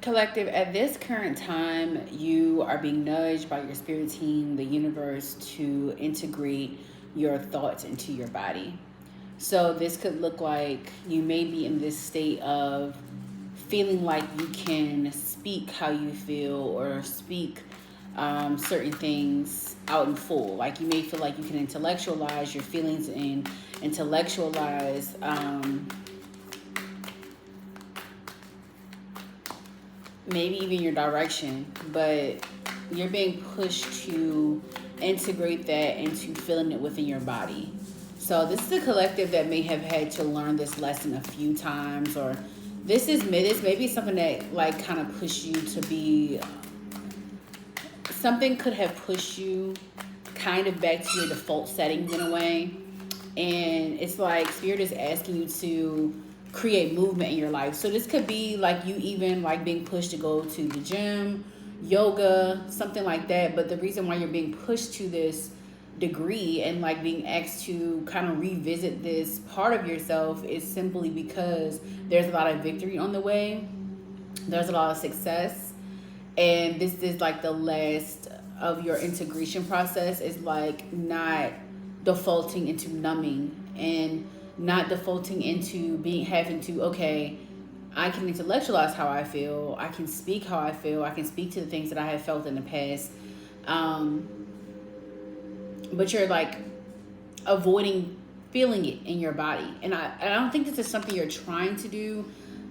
Collective, at this current time, you are being nudged by your spirit team, the universe, to integrate your thoughts into your body. So this could look like you may be in this state of feeling like you can speak how you feel or speak certain things out in full. Like you may feel like you can intellectualize your feelings and intellectualize maybe even your direction, but you're being pushed to integrate that into feeling it within your body. So this is a collective that may have had to learn this lesson a few times, or this maybe something that like kind of pushed you to be, something could have pushed you kind of back to your default settings in a way. And it's like spirit is asking you to create movement in your life. So this could be like you even like being pushed to go to the gym, yoga, something like that. But the reason why you're being pushed to this degree and like being asked to kind of revisit this part of yourself is simply because there's a lot of victory on the way. There's a lot of success. And this is like the last of your integration process, is like not defaulting into numbing and not defaulting into having to, okay, I can intellectualize how I feel, I can speak how I feel, I can speak to the things that I have felt in the past, but you're like avoiding feeling it in your body. And I don't think this is something you're trying to do.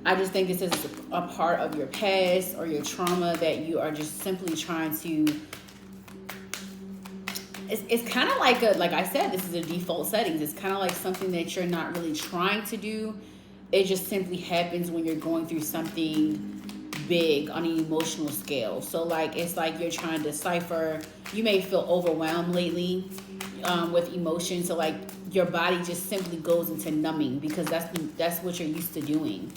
I just think this is a part of your past or your trauma that you are just simply trying to, it's kind of like like I said, this is a default settings. It's kind of like something that you're not really trying to do. It just simply happens when you're going through something big on an emotional scale. So like, it's like you're trying to decipher, you may feel overwhelmed lately with emotions. So like your body just simply goes into numbing because that's what you're used to doing.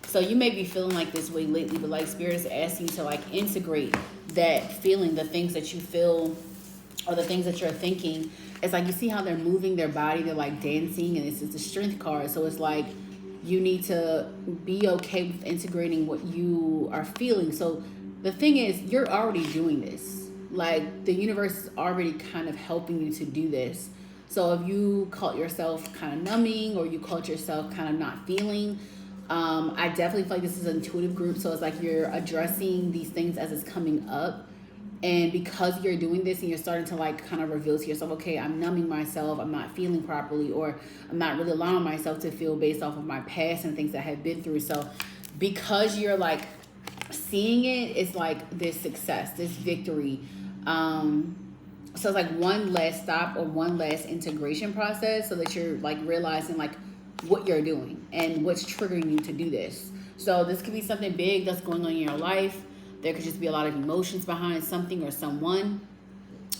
So you may be feeling like this way lately, but like spirit is asking you to like integrate that feeling, the things that you feel or the things that you're thinking. It's like you see how they're moving their body, they're like dancing, and it's a strength card. So it's like you need to be okay with integrating what you are feeling. So the thing is, you're already doing this. Like the universe is already kind of helping you to do this. So if you caught yourself kind of numbing or you caught yourself kind of not feeling, I definitely feel like this is an intuitive group. So it's like you're addressing these things as it's coming up. And because you're doing this and you're starting to like kind of reveal to yourself, okay, I'm numbing myself, I'm not feeling properly, or I'm not really allowing myself to feel based off of my past and things that I have been through. So because you're like seeing it, it's like this success, this victory. So it's like one last stop or one last integration process so that you're like realizing like what you're doing and what's triggering you to do this. So this could be something big that's going on in your life. There could just be a lot of emotions behind something or someone.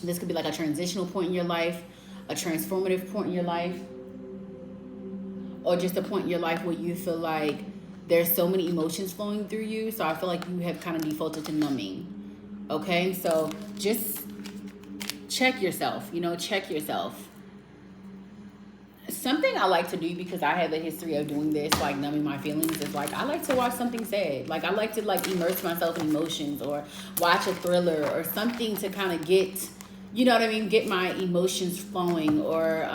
This could be like a transitional point in your life, a transformative point in your life, or just a point in your life where you feel like there's so many emotions flowing through you. So I feel like you have kind of defaulted to numbing. Okay, so just check yourself, check yourself. Something I like to do, because I have a history of doing this, like numbing my feelings, is like I like to watch something sad. Like I like to like immerse myself in emotions, or watch a thriller or something to kind of get, get my emotions flowing, or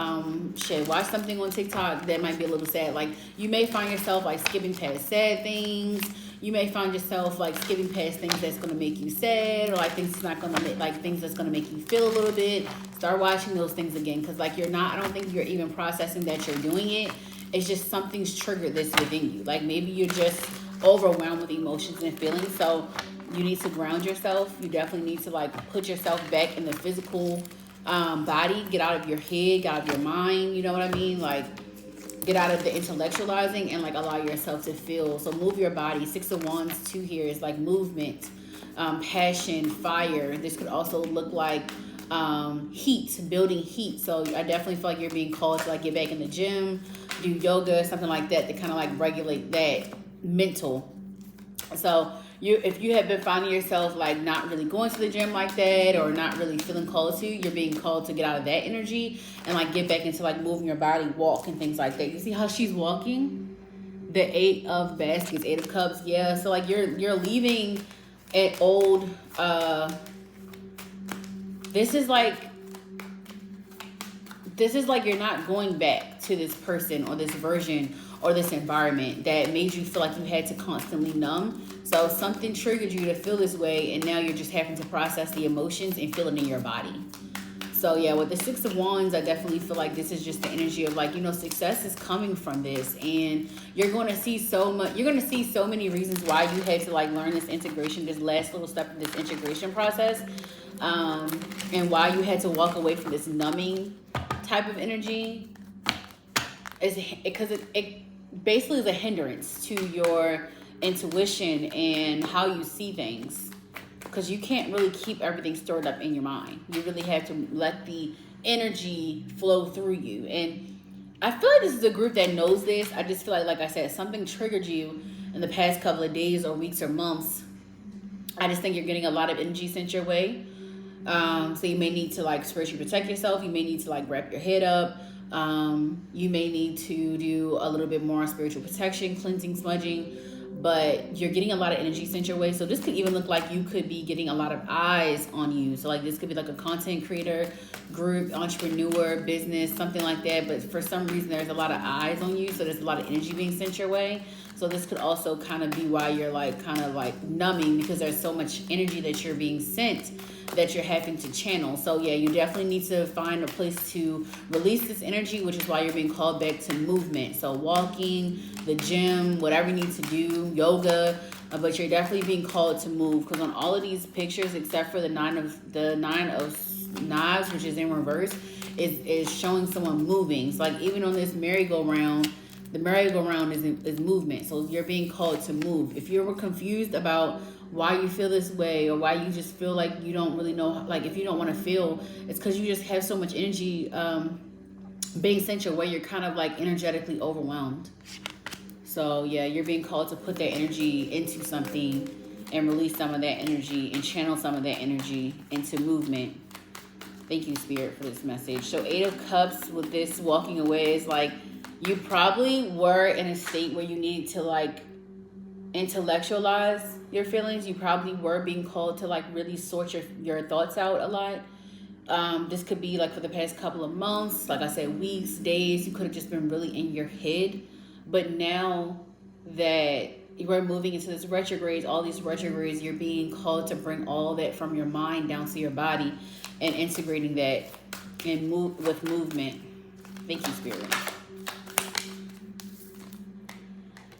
watch something on TikTok that might be a little sad. Like you may find yourself like skipping past sad things. You may find yourself like skipping past things that's gonna make you sad, or like things that's not gonna make, like things that's gonna make you feel a little bit. Start watching those things again, because like I don't think you're even processing that you're doing it. It's just something's triggered this within you. Like maybe you're just overwhelmed with emotions and feelings. So you need to ground yourself. You definitely need to like put yourself back in the physical body. Get out of your head, get out of your mind. You know what I mean? Like get out of the intellectualizing and like allow yourself to feel. So move your body. 6 of Wands, 2 here is like movement, passion, fire. This could also look like heat, building heat. So I definitely feel like you're being called to like get back in the gym, do yoga, something like that, to kind of like regulate that mental. So if you have been finding yourself like not really going to the gym like that, or not really feeling called to, you're being called to get out of that energy and like get back into like moving your body, walk and things like that. You see how she's walking? The 8 of baskets, 8 of cups. Yeah, so like you're leaving an old, this is like you're not going back to this person or this version or this environment that made you feel like you had to constantly numb. So something triggered you to feel this way, and now you're just having to process the emotions and feel it in your body. So yeah, with the 6 of Wands, I definitely feel like this is just the energy of like, you know, success is coming from this, and you're going to see so much. You're going to see so many reasons why you had to like learn this integration, this last little step of this integration process, and why you had to walk away from this numbing type of energy. Is because it basically is a hindrance to your intuition and how you see things. Because you can't really keep everything stored up in your mind. You really have to let the energy flow through you. And I feel like this is a group that knows this. I just feel like I said, something triggered you in the past couple of days or weeks or months. I just think you're getting a lot of energy sent your way. So you may need to like spiritually protect yourself. You may need to like wrap your head up. You may need to do a little bit more spiritual protection, cleansing, smudging. But you're getting a lot of energy sent your way. So this could even look like you could be getting a lot of eyes on you. So like this could be like a content creator, group, entrepreneur, business, something like that. But for some reason, there's a lot of eyes on you. So there's a lot of energy being sent your way. So this could also kind of be why you're like kind of like numbing, because there's so much energy that you're being sent that you're having to channel. So yeah, you definitely need to find a place to release this energy, which is why you're being called back to movement. So walking, the gym, whatever you need to do, yoga, but you're definitely being called to move, because on all of these pictures, except for the nine of knives, which is in reverse, is showing someone moving. So like even on this merry-go-round, the merry-go-round is movement. So you're being called to move. If you were confused about why you feel this way, or why you just feel like you don't really know, like if you don't want to feel, it's because you just have so much energy being sent your way. You're kind of like energetically overwhelmed. So yeah, you're being called to put that energy into something and release some of that energy and channel some of that energy into movement. Thank you, Spirit, for this message. So 8 of Cups with this walking away is like, you probably were in a state where you needed to like intellectualize your feelings. You probably were being called to like really sort your thoughts out a lot. This could be like for the past couple of months, like I said, weeks, days. You could have just been really in your head. But now that you're moving into this retrograde, all these retrogrades, you're being called to bring all that from your mind down to your body and integrating that and move with movement. Thank you, Spirit.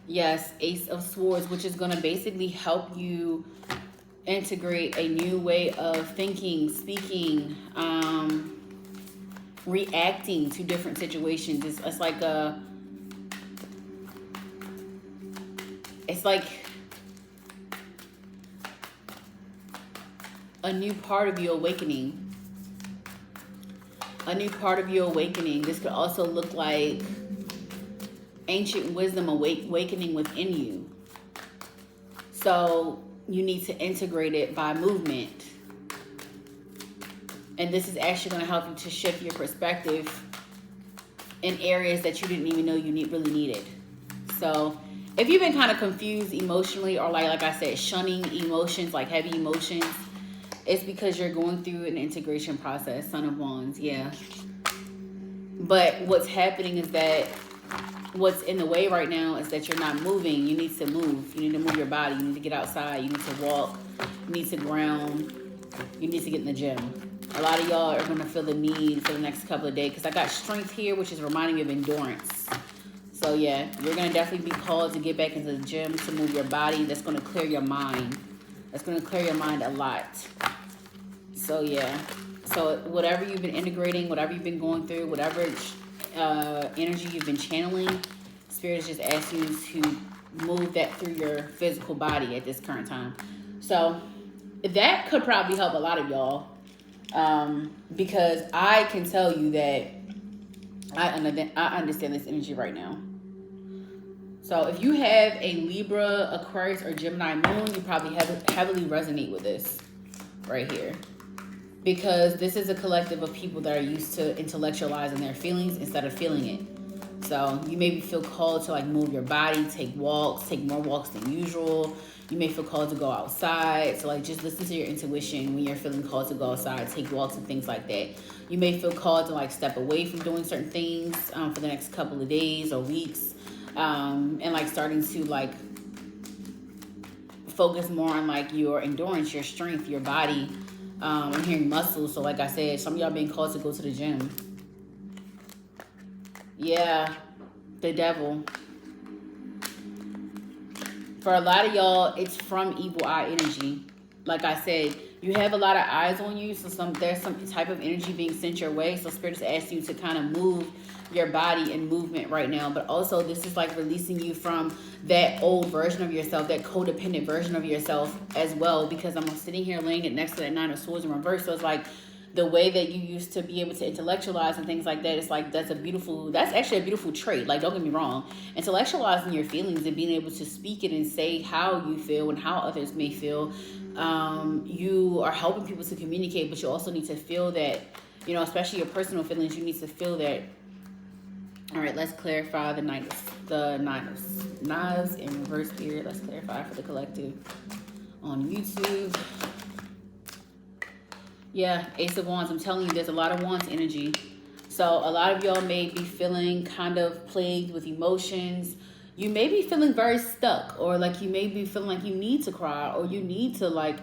Yes, Ace of Swords, which is going to basically help you integrate a new way of thinking, speaking, reacting to different situations. It's like a new part of you awakening. A new part of you awakening. This could also look like ancient wisdom awakening within you. So you need to integrate it by movement. And this is actually going to help you to shift your perspective in areas that you didn't even know you really needed. So if you've been kind of confused emotionally, or like I said, shunning emotions, like heavy emotions, it's because you're going through an integration process. Son of Wands, yeah. But what's happening is that what's in the way right now is that you're not moving. You need to move. You need to move your body. You need to get outside. You need to walk. You need to ground. You need to get in the gym. A lot of y'all are going to feel the need for the next couple of days, because I got strength here, which is reminding you of endurance. So yeah, you're going to definitely be called to get back into the gym, to move your body. That's going to clear your mind. That's going to clear your mind a lot. So yeah. So whatever you've been integrating, whatever you've been going through, whatever energy you've been channeling, Spirit is just asking you to move that through your physical body at this current time. So that could probably help a lot of y'all, because I can tell you that I understand this energy right now. So if you have a Libra, Aquarius, or Gemini moon, you probably heavily resonate with this right here. Because this is a collective of people that are used to intellectualizing their feelings instead of feeling it. So you maybe feel called to like move your body, take walks, take more walks than usual. You may feel called to go outside. So like just listen to your intuition when you're feeling called to go outside, take walks and things like that. You may feel called to like step away from doing certain things for the next couple of days or weeks. And like starting to like focus more on like your endurance, your strength, your body. I'm hearing muscles. So like I said, some of y'all being called to go to the gym. Yeah, the devil. For a lot of y'all, it's from evil eye energy. Like I said, you have a lot of eyes on you, so there's some type of energy being sent your way. So Spirit is asking you to kind of move your body in movement right now. But also, this is like releasing you from that old version of yourself, that codependent version of yourself as well. Because I'm sitting here laying it next to that 9 of Swords in reverse. So it's like the way that you used to be able to intellectualize and things like that, it's like that's actually a beautiful trait. Like, don't get me wrong, intellectualizing your feelings and being able to speak it and say how you feel and how others may feel. You are helping people to communicate, but you also need to feel that, you know, especially your personal feelings, you need to feel that. All right, let's clarify the nine of knives in reverse here. Let's clarify for the collective on YouTube. Yeah, Ace of Wands. I'm telling you, there's a lot of Wands energy. So a lot of y'all may be feeling kind of plagued with emotions. You may be feeling very stuck, or like you may be feeling like you need to cry, or you need to like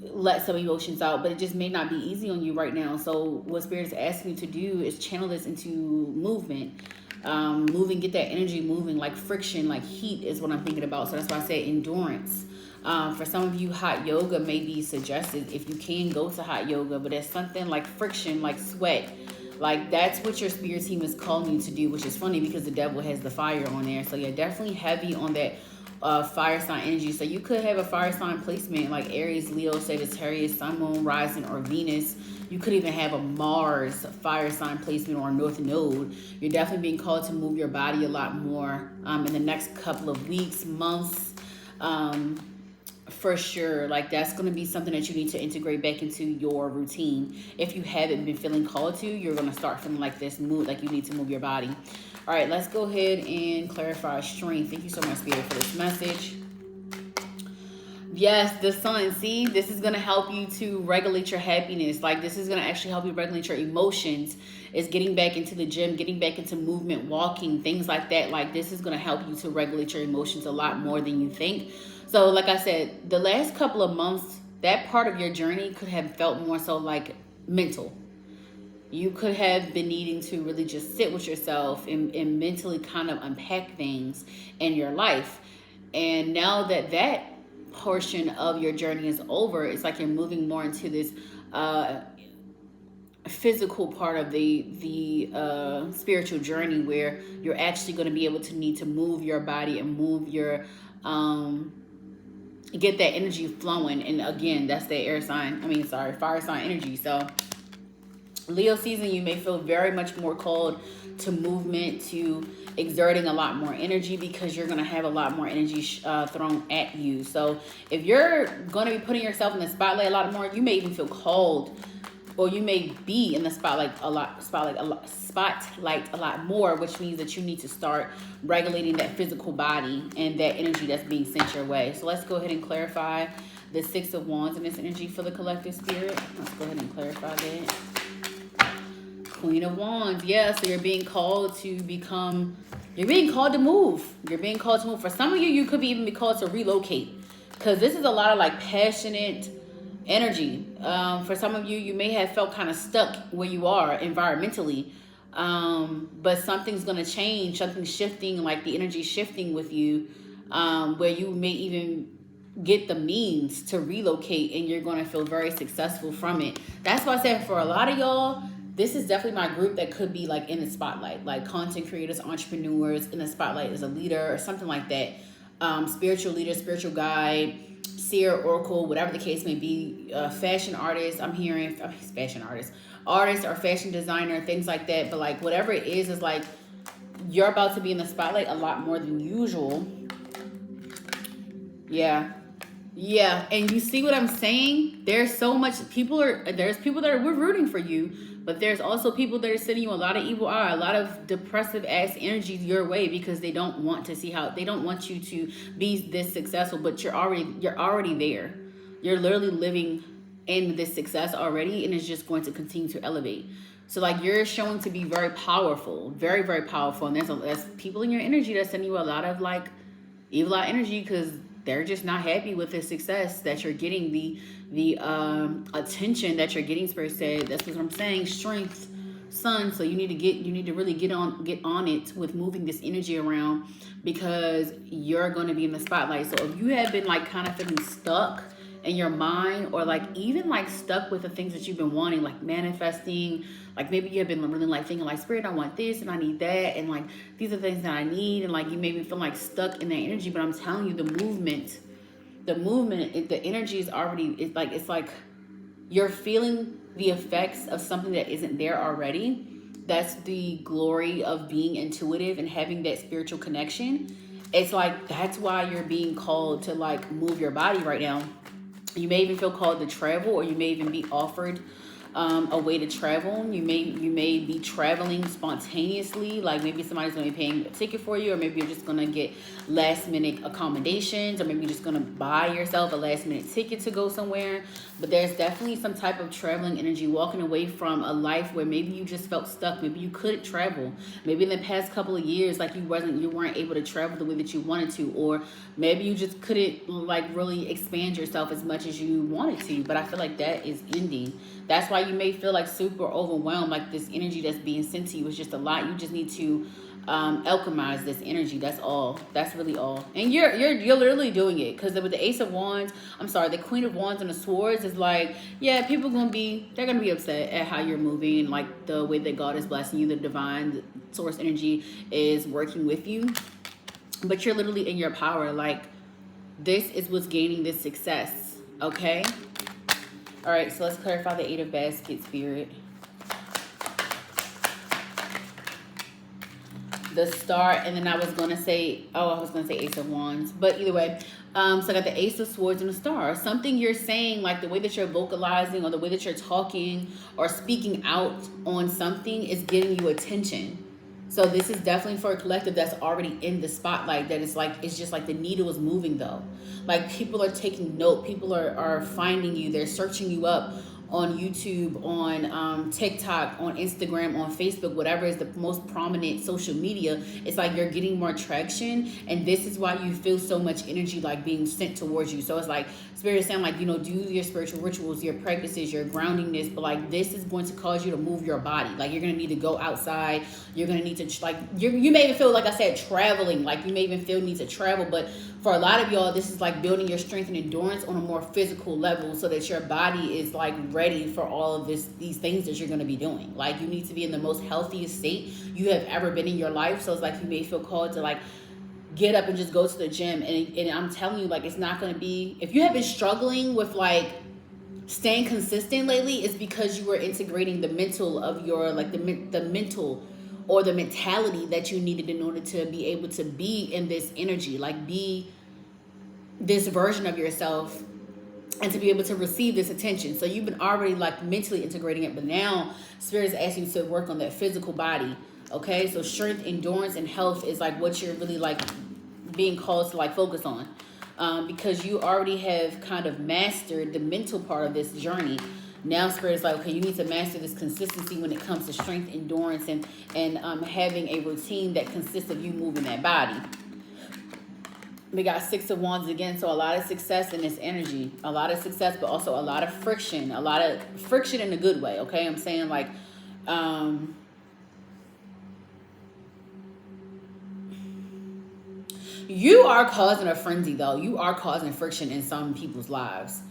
let some emotions out, but it just may not be easy on you right now. So what Spirit is asking you to do is channel this into movement. Moving, get that energy moving, like friction, like heat is what I'm thinking about. So that's why I say endurance. For some of you, hot yoga may be suggested if you can go to hot yoga, but there's something like friction, like sweat. Like that's what your spirit team is calling you to do, which is funny because the devil has the fire on there. So you're definitely heavy on that fire sign energy. So you could have a fire sign placement like Aries, Leo, Sagittarius, Sun, Moon, Rising, or Venus. You could even have a Mars fire sign placement or a North Node. You're definitely being called to move your body a lot more in the next couple of weeks, months. For sure, like that's going to be something that you need to integrate back into your routine. If you haven't been feeling called to, you're going to start feeling like this mood, like you need to move your body. All right, let's go ahead and clarify strength. Thank you so much, Spirit, for this message. Yes, the sun. See, this is going to help you to regulate your happiness. Like this is going to actually help you regulate your emotions. It's getting back into the gym, getting back into movement, walking, things like that. Like this is going to help you to regulate your emotions a lot more than you think. So like I said, the last couple of months, that part of your journey could have felt more so like mental. You could have been needing to really just sit with yourself and mentally kind of unpack things in your life. And now that that portion of your journey is over, it's like you're moving more into this physical part of the spiritual journey where you're actually going to be able to need to move your body and move your get that energy flowing. And again, that's the fire sign energy. So Leo season, you may feel very much more called to movement, to exerting a lot more energy because you're going to have a lot more energy thrown at you. So if you're going to be putting yourself in the spotlight a lot more, you may even feel called, or you may be in the spotlight a lot more, which means that you need to start regulating that physical body and that energy that's being sent your way. So let's go ahead and clarify the 6 of Wands in this energy for the collective spirit. Let's go ahead and clarify that. Queen of Wands. Yeah, so you're being called to become, you're being called to move. You're being called to move. For some of you, you could even be called to relocate, because this is a lot of like passionate energy. For some of you, you may have felt kind of stuck where you are environmentally, but something's going to change, something's shifting, like the energy shifting with you, where you may even get the means to relocate and you're going to feel very successful from it. That's why I said for a lot of y'all, this is definitely my group that could be like in the spotlight, like content creators, entrepreneurs in the spotlight as a leader or something like that. Spiritual leader, spiritual guide, seer, oracle, whatever the case may be. Fashion artist, I'm hearing fashion artist or fashion designer, things like that. But like whatever it is like you're about to be in the spotlight a lot more than usual. Yeah. Yeah, and you see what I'm saying? There's so much there's people that are we're rooting for you, but there's also people that are sending you a lot of evil eye, a lot of depressive ass energy your way because they don't want to see how they don't want you to be this successful, but you're already there. You're literally living in this success already, and it's just going to continue to elevate. So like you're showing to be very powerful, very, very powerful, and there's people in your energy that's sending you a lot of like evil eye energy because they're just not happy with the success that you're getting, the attention that you're getting. Spirit said, that's what I'm saying, strength, sun. So you need to really get on it with moving this energy around because you're going to be in the spotlight. So if you have been like kind of feeling stuck in your mind, or like even like stuck with the things that you've been wanting, like manifesting, like maybe you have been really like thinking like, Spirit, I want this and I need that, and like these are things that I need, and like you maybe feel like stuck in that energy. But I'm telling you, the movement, the energy is already, it's like you're feeling the effects of something that isn't there already. That's the glory of being intuitive and having that spiritual connection. It's like that's why you're being called to like move your body right now. You may even feel called to travel, or you may even be offered a way to travel. You may be traveling spontaneously, like maybe somebody's going to be paying a ticket for you, or maybe you're just going to get last minute accommodations, or maybe you're just going to buy yourself a last minute ticket to go somewhere. But there's definitely some type of traveling energy, walking away from a life where maybe you just felt stuck. Maybe you couldn't travel. Maybe in the past couple of years, like you weren't able to travel the way that you wanted to, or maybe you just couldn't like really expand yourself as much as you wanted to. But I feel like that is ending. That's why you may feel like super overwhelmed, like this energy that's being sent to you is just a lot. You just need to alchemize this energy. That's all. That's really all. And you're literally doing it, because with the Ace of Wands, the Queen of Wands and the Swords is like, yeah, they're gonna be upset at how you're moving, like the way that God is blessing you, the divine source energy is working with you, but you're literally in your power. Like this is what's gaining this success. Okay. All right, so let's clarify the Eight of Baskets, Spirit. The Star, and then I was going to say Ace of Wands. But either way, so I got the Ace of Swords and the Star. Something you're saying, like the way that you're vocalizing or the way that you're talking or speaking out on something is getting you attention. So this is definitely for a collective that's already in the spotlight, that it's just like the needle is moving though. Like people are taking note, people are finding you, they're searching you up on YouTube, on TikTok, on Instagram, on Facebook, whatever is the most prominent social media. It's like you're getting more traction, and this is why you feel so much energy like being sent towards you. So it's like Spirit is saying, like, do your spiritual rituals, your practices, your groundingness, but like this is going to cause you to move your body. Like you're gonna need to go outside. You're gonna need to you may even feel, like I said, traveling. Like you may even feel need to travel, but for a lot of y'all, this is like building your strength and endurance on a more physical level, so that your body is like ready for all of these things that you're going to be doing. Like you need to be in the most healthiest state you have ever been in your life. So it's like you may feel called to like get up and just go to the gym. And I'm telling you, like, it's not going to be, if you have been struggling with like staying consistent lately, it's because you were integrating the mental of your, like the mental or the mentality that you needed in order to be able to be in this energy, like be this version of yourself and to be able to receive this attention. So you've been already like mentally integrating it, but now Spirit is asking you to work on that physical body. Okay, so strength, endurance, and health is like what you're really like being called to like focus on, because you already have kind of mastered the mental part of this journey. Now Spirit is like, okay, you need to master this consistency when it comes to strength, endurance, and having a routine that consists of you moving that body. We got Six of Wands again, so a lot of success in this energy. A lot of success, but also a lot of friction. A lot of friction in a good way, okay? I'm saying like, you are causing a frenzy though. You are causing friction in some people's lives.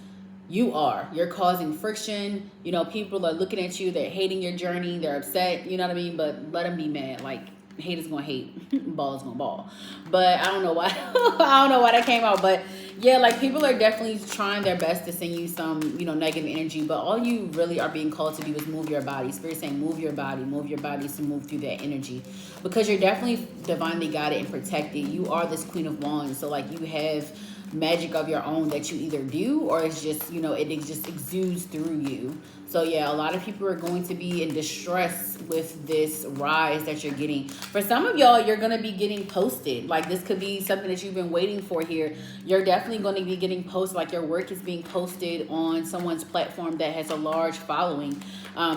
You're causing friction. People are looking at you, they're hating your journey, they're upset, you know what I mean? But let them be mad. Like, haters gonna hate, ball is gonna ball. But I don't know why. I don't know why that came out. But yeah, like people are definitely trying their best to send you some, negative energy. But all you really are being called to do is move your body. Spirit saying move your body to move through that energy, because you're definitely divinely guided and protected. You are this Queen of Wands, so like you have magic of your own that you either do, or it's just, you know, it just exudes through you. So yeah, a lot of people are going to be in distress with this rise that you're getting. For some of y'all, you're going to be getting posted. Like, this could be something that you've been waiting for here. You're definitely going to be getting posted. Like, your work is being posted on someone's platform that has a large following.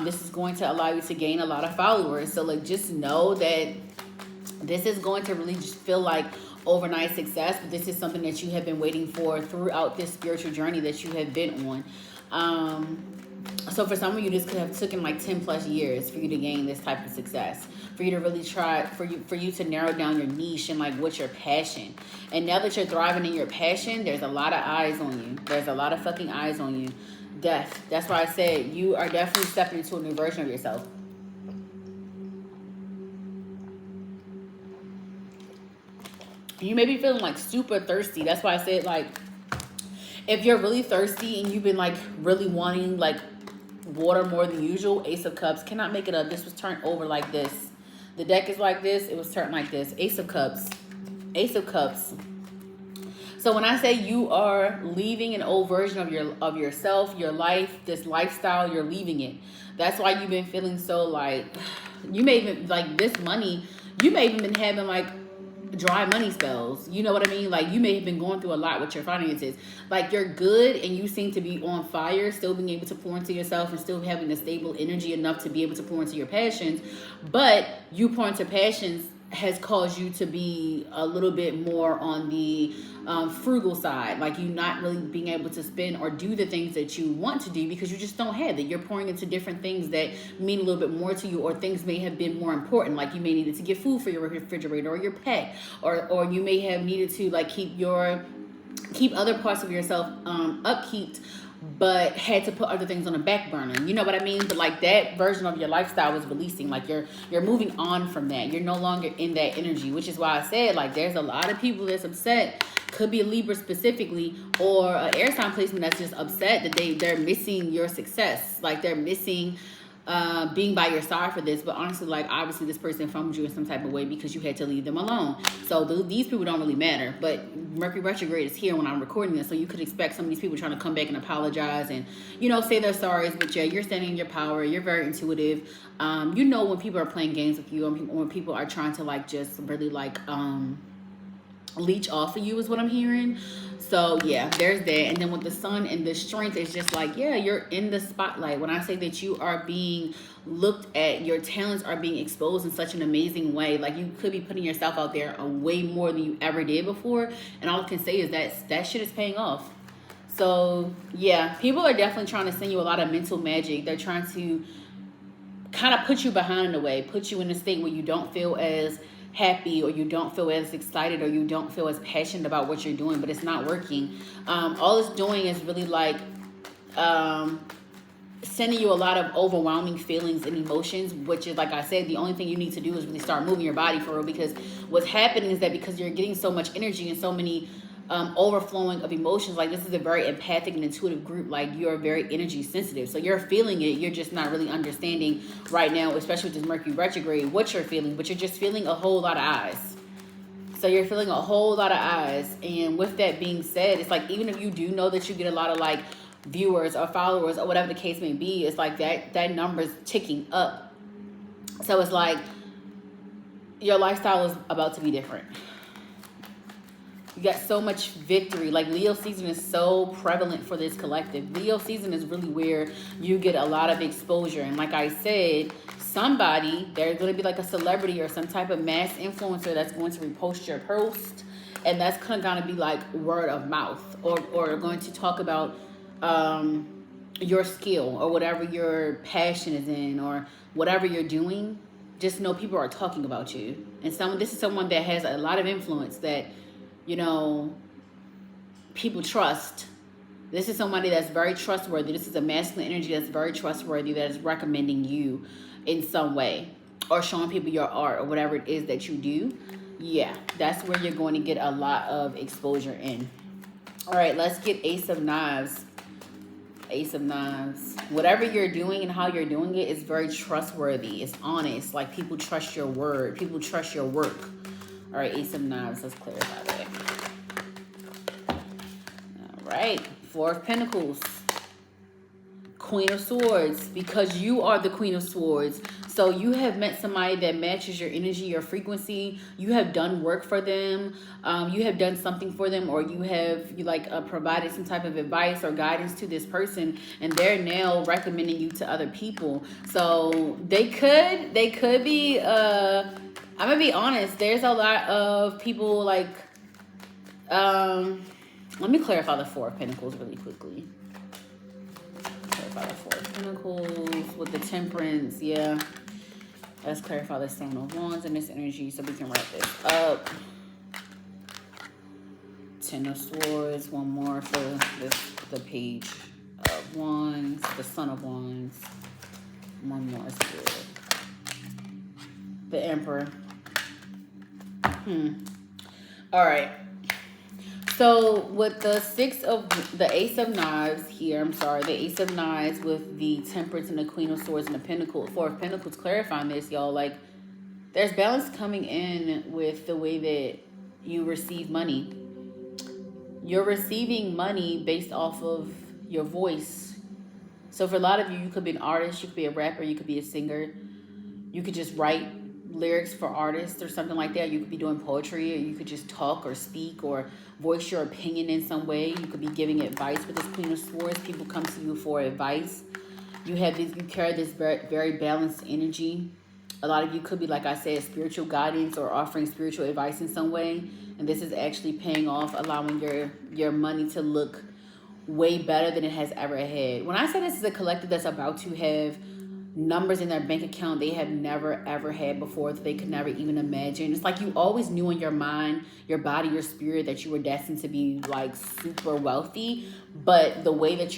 This is going to allow you to gain a lot of followers. So like, just know that this is going to really just feel like overnight success, but this is something that you have been waiting for throughout this spiritual journey that you have been on. So for some of you, this could have taken like 10 plus years for you to gain this type of success, for you to really try, for you to narrow down your niche and like what's your passion. And now that you're thriving in your passion, there's a lot of eyes on you. There's a lot of fucking eyes on you. Death. That's why I said you are definitely stepping into a new version of yourself. You may be feeling like super thirsty. That's why I said, like, if you're really thirsty and you've been like really wanting like water more than usual, Ace of Cups, cannot make it up. This was turned over like this. The deck is like this. It was turned like this. Ace of Cups. Ace of Cups. So when I say you are leaving an old version of yourself, your life, this lifestyle, you're leaving it. That's why you've been feeling so like, you may even like this money, you may even been having like dry money spells. You know what I mean? Like, you may have been going through a lot with your finances. Like, you're good and you seem to be on fire, still being able to pour into yourself and still having the stable energy enough to be able to pour into your passions. But you pour into passions has caused you to be a little bit more on the frugal side, like you not really being able to spend or do the things that you want to do because you just don't have it. You're pouring into different things that mean a little bit more to you, or things may have been more important, like you may needed to get food for your refrigerator or your pet, or you may have needed to like keep other parts of yourself upkeep, but had to put other things on the back burner. You know what I mean? But like, that version of your lifestyle is releasing. Like, you're moving on from that. You're no longer in that energy, which is why I said, like, there's a lot of people that's upset. Could be a Libra specifically, or an air sign placement that's just upset that they're missing your success. Like, they're missing being by your side for this. But honestly, like, obviously this person informed you in some type of way because you had to leave them alone. So these people don't really matter. But Mercury retrograde is here when I'm recording this, so you could expect some of these people trying to come back and apologize and, you know, say their sorries. But yeah, you're standing in your power. You're very intuitive. You know when people are playing games with you, or when people are trying to like just really like leech off of you is what I'm hearing. So yeah, there's that. And then with the sun and the strength, it's just like, yeah, you're in the spotlight. When I say that you are being looked at, your talents are being exposed in such an amazing way. Like, you could be putting yourself out there way more than you ever did before. And all I can say is that shit is paying off. So yeah, people are definitely trying to send you a lot of mental magic. They're trying to kind of put you behind the way, put you in a state where you don't feel as happy, or you don't feel as excited, or you don't feel as passionate about what you're doing, but it's not working. All it's doing is really like sending you a lot of overwhelming feelings and emotions, which is, like I said, the only thing you need to do is really start moving your body for real, because what's happening is that because you're getting so much energy and so many overflowing of emotions, like, this is a very empathic and intuitive group. Like, you're very energy sensitive, so you're feeling it. You're just not really understanding right now, especially with this Mercury retrograde, what you're feeling, but you're just feeling a whole lot of eyes. So you're feeling a whole lot of eyes. And with that being said, it's like, even if you do know that you get a lot of like viewers or followers or whatever the case may be, it's like that number's ticking up. So it's like your lifestyle is about to be different. You got so much victory. Like, Leo season is so prevalent for this collective. Leo season is really where you get a lot of exposure. And like I said, somebody, there's going to be like a celebrity or some type of mass influencer that's going to repost your post. And that's going to be like word of mouth, or going to talk about your skill or whatever your passion is in, or whatever you're doing. Just know people are talking about you. And this is someone that has a lot of influence that, you know, people trust. This is somebody that's very trustworthy. This is a masculine energy that's very trustworthy, that is recommending you in some way, or showing people your art or whatever it is that you do. Yeah, that's where you're going to get a lot of exposure in. All right, let's get Ace of Knives. Ace of Knives. Whatever you're doing and how you're doing it is very trustworthy. It's honest. Like, people trust your word. People trust your work. All right, Ace of Knives. Let's clarify that. right. Four of Pentacles. Queen of Swords, because you are the Queen of Swords. So you have met somebody that matches your energy, your frequency. You have done work for them. You have done something for them, or you have provided some type of advice or guidance to this person, and they're now recommending you to other people. So they could be. I'm gonna be honest. There's a lot of people like. Let me clarify the Four of Pentacles really quickly. Clarify the Four of Pentacles with the Temperance. Yeah. Let's clarify the Seven of Wands in this energy so we can wrap this up. Ten of Swords. One more for the Page of Wands. The Son of Wands. One more is good. The Emperor. All right. So with the Ace of Knives here, the Ace of Knives with the Temperance and the Queen of Swords and the Four of Pentacles, clarifying this, y'all, like there's balance coming in with the way that you receive money. You're receiving money based off of your voice. So for a lot of you, you could be an artist, you could be a rapper, you could be a singer, you could just write lyrics for artists or something like that. You could be doing poetry, or you could just talk or speak or voice your opinion in some way. You could be giving advice with this Queen of Swords. People come to you for advice. You carry this very balanced energy. A lot of you could be, like I said, spiritual guidance or offering spiritual advice in some way. And this is actually paying off, allowing your money to look way better than it has ever had. When I say this is a collective that's about to have numbers in their bank account they have never ever had before, that they could never even imagine. It's like you always knew in your mind, your body, your spirit, that you were destined to be like super wealthy, but the way that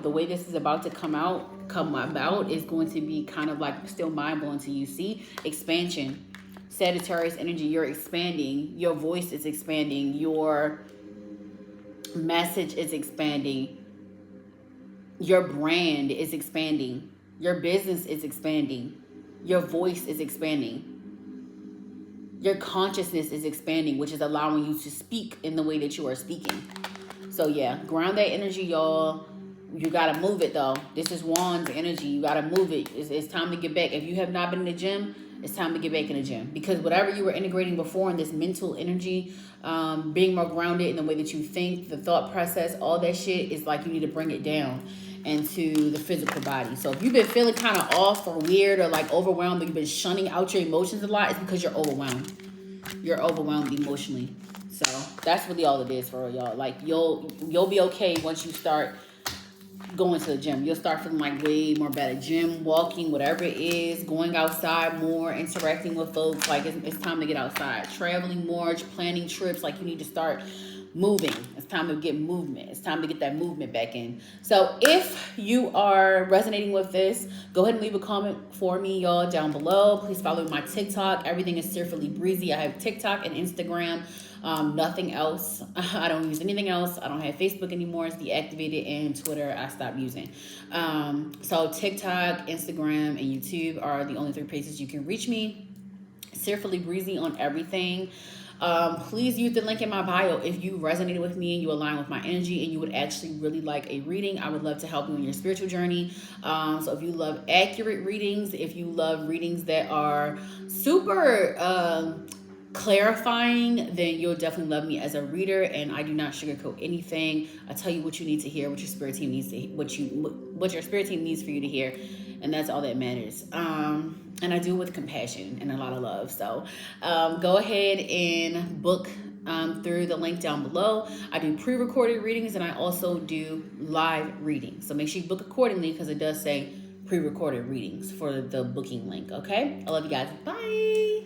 the way this is about to come about is going to be kind of like still mind-blowing to you. See, expansion. Sagittarius energy, you're expanding, your voice is expanding, your message is expanding, your brand is expanding, your business is expanding. Your voice is expanding. Your consciousness is expanding, which is allowing you to speak in the way that you are speaking. So yeah, ground that energy, y'all. You got to move it, though. This is Wands energy. You got to move it. It's time to get back. If you have not been in the gym, it's time to get back in the gym. Because whatever you were integrating before in this mental energy, being more grounded in the way that you think, the thought process, all that shit is like you need to bring it down into the physical body. So if you've been feeling kind of off or weird or like overwhelmed, or you've been shunning out your emotions a lot, it's because you're overwhelmed. You're overwhelmed emotionally. So that's really all it is for y'all. Like you'll be okay once you start going to the gym. You'll start feeling like way more better. Gym, walking, whatever it is, going outside more, interacting with folks. Like it's time to get outside. Traveling more, planning trips. Like you need to start moving. It's time to get movement. It's time to get that movement back in. So if you are resonating with this, go ahead and leave a comment for me, y'all, down below. Please follow my TikTok. Everything is SeerfullyBrezzi. I have TikTok and Instagram. Nothing else. I don't use anything else. I don't have Facebook anymore. It's deactivated, and Twitter I stopped using. So TikTok, Instagram, and YouTube are the only 3 places you can reach me. SeerfullyBrezzi on everything. Please use the link in my bio if you resonated with me and you align with my energy and you would actually really like a reading. I would love to help you on your spiritual journey. So if you love accurate readings, if you love readings that are super clarifying, then you'll definitely love me as a reader. And I do not sugarcoat anything. I tell you what you need to hear, what your spirit team needs to, what your spirit team needs for you to hear, and that's all that matters. And I do it with compassion and a lot of love. So go ahead and book through the link down below. I do pre-recorded readings, and I also do live readings. So make sure you book accordingly, because it does say pre-recorded readings for the booking link. Okay, I love you guys. Bye.